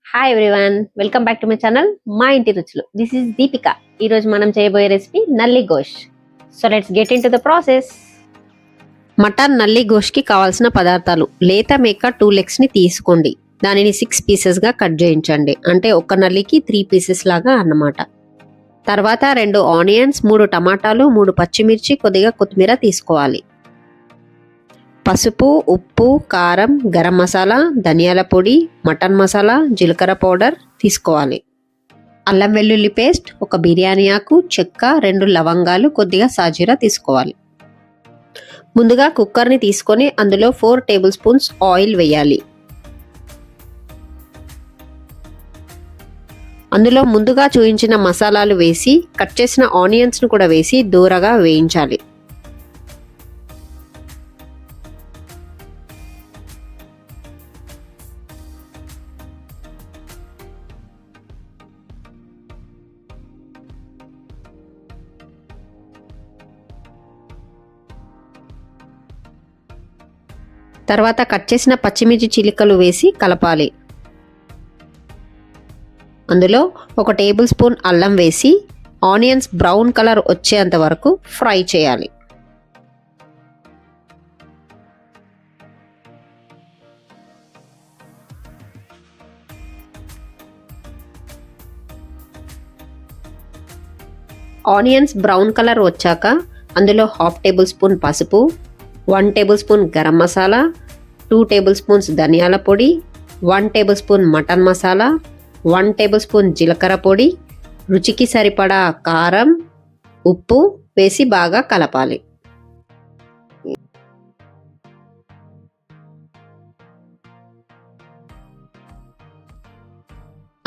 Hi everyone, welcome back to my channel మా ఇంటి రుచులు. This is Deepika. ఈరోజు మనం చేయబోయే recipe nalli gosht. So let's get into the process. Mutton nalli గోష్కి కావాల్సిన పదార్థాలు: లేత మేక 2 లెగ్స్ని తీసుకోండి. దానిని 6 పీసెస్గా కట్ చేయించండి, అంటే ఒక నల్లికి 3 పీసెస్ లాగా అన్నమాట. తర్వాత 2 ఆనియన్స్, 3 టమాటాలు, 3 పచ్చిమిర్చి, కొద్దిగా కొత్తిమీర తీసుకోవాలి. పసుపు, ఉప్పు, కారం, గరం మసాలా, ధనియాల పొడి, మటన్ మసాలా, జీలకర్ర పౌడర్ తీసుకోవాలి. అల్లం వెల్లుల్లి పేస్ట్, ఒక బిర్యానీ ఆకు, చెక్క, 2 లవంగాలు, కొద్దిగా సాజీరా తీసుకోవాలి. ముందుగా కుక్కర్ని తీసుకొని అందులో 4 టేబుల్ స్పూన్స్ ఆయిల్ వేయాలి. అందులో ముందుగా చూపించిన మసాలాలు వేసి కట్ చేసిన ఆనియన్స్ను కూడా వేసి దూరగా వేయించాలి. తర్వాత కట్ చేసిన పచ్చిమిర్చి చిలుకలు వేసి కలపాలి. అందులో 1 టేబుల్ స్పూన్ అల్లం వేసి ఆనియన్స్ బ్రౌన్ కలర్ వచ్చేంత వరకు ఫ్రై చేయాలి. ఆనియన్స్ బ్రౌన్ కలర్ వచ్చాక అందులో 1/2 టేబుల్ స్పూన్ పసుపు, 1 table spoon garam masala, 2 table spoons ధనియాల పొడి, 1 table spoon mutton masala, 1 table spoon జీలకర్ర పొడి, రుచికి సరిపడా కారం, ఉప్పు వేసి బాగా కలపాలి.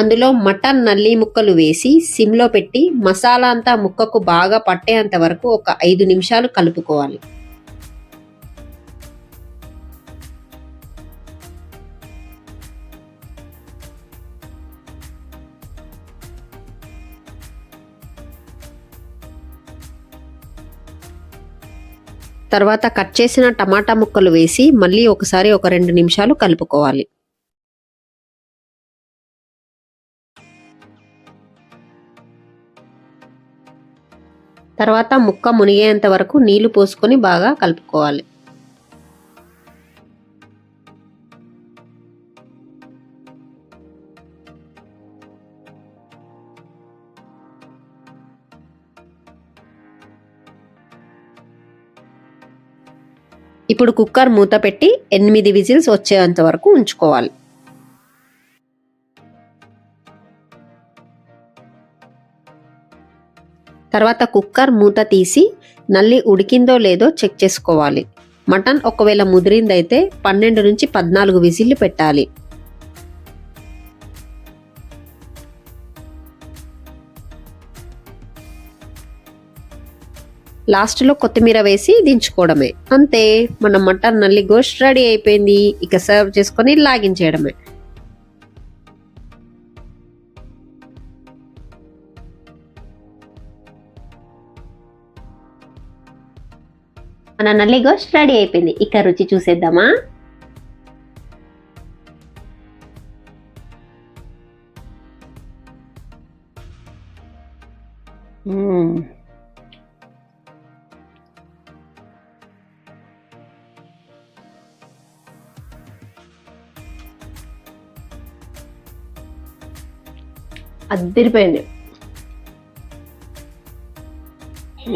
అందులో మటన్ నల్లి ముక్కలు వేసి సిమ్లో పెట్టి మసాలా అంతా ముక్కకు బాగా పట్టేంత వరకు ఒక 5 నిమిషాలు కలుపుకోవాలి. తర్వాత కట్ చేసిన టమాటా ముక్కలు వేసి మళ్ళీ ఒకసారి ఒక 2 నిమిషాలు కలుపుకోవాలి. తర్వాత ముక్క మునిగేంత వరకు నీళ్లు పోసుకొని బాగా కలుపుకోవాలి. ఇప్పుడు కుక్కర్ మూత పెట్టి 8 విజిల్స్ వచ్చేంత వరకు ఉంచుకోవాలి. తర్వాత కుక్కర్ మూత తీసి నల్లి ఉడికిందో లేదో చెక్ చేసుకోవాలి. మటన్ ఒకవేళ ముదిరిందైతే 12 నుంచి 14 విజిల్లు పెట్టాలి. లాస్ట్లో కొత్తిమీర వేసి దించుకోవడమే. అంతే, మన మటన్ నల్లి గోష్ రెడీ అయిపోయింది. ఇక సర్వ్ చేసుకొని లాగించేయడమే. మన నల్లి గోష్ రెడీ అయిపోయింది. ఇక రుచి చూసేద్దామా? అదిరిపోయింది.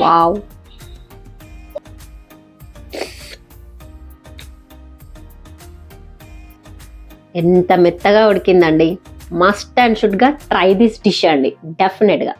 వావ్, ఎంత మెత్తగా ఉడికిందండి. మస్ట్ అండ్ షుడ్ గా ట్రై దిస్ డిష్ అండి, డెఫినెట్ గా.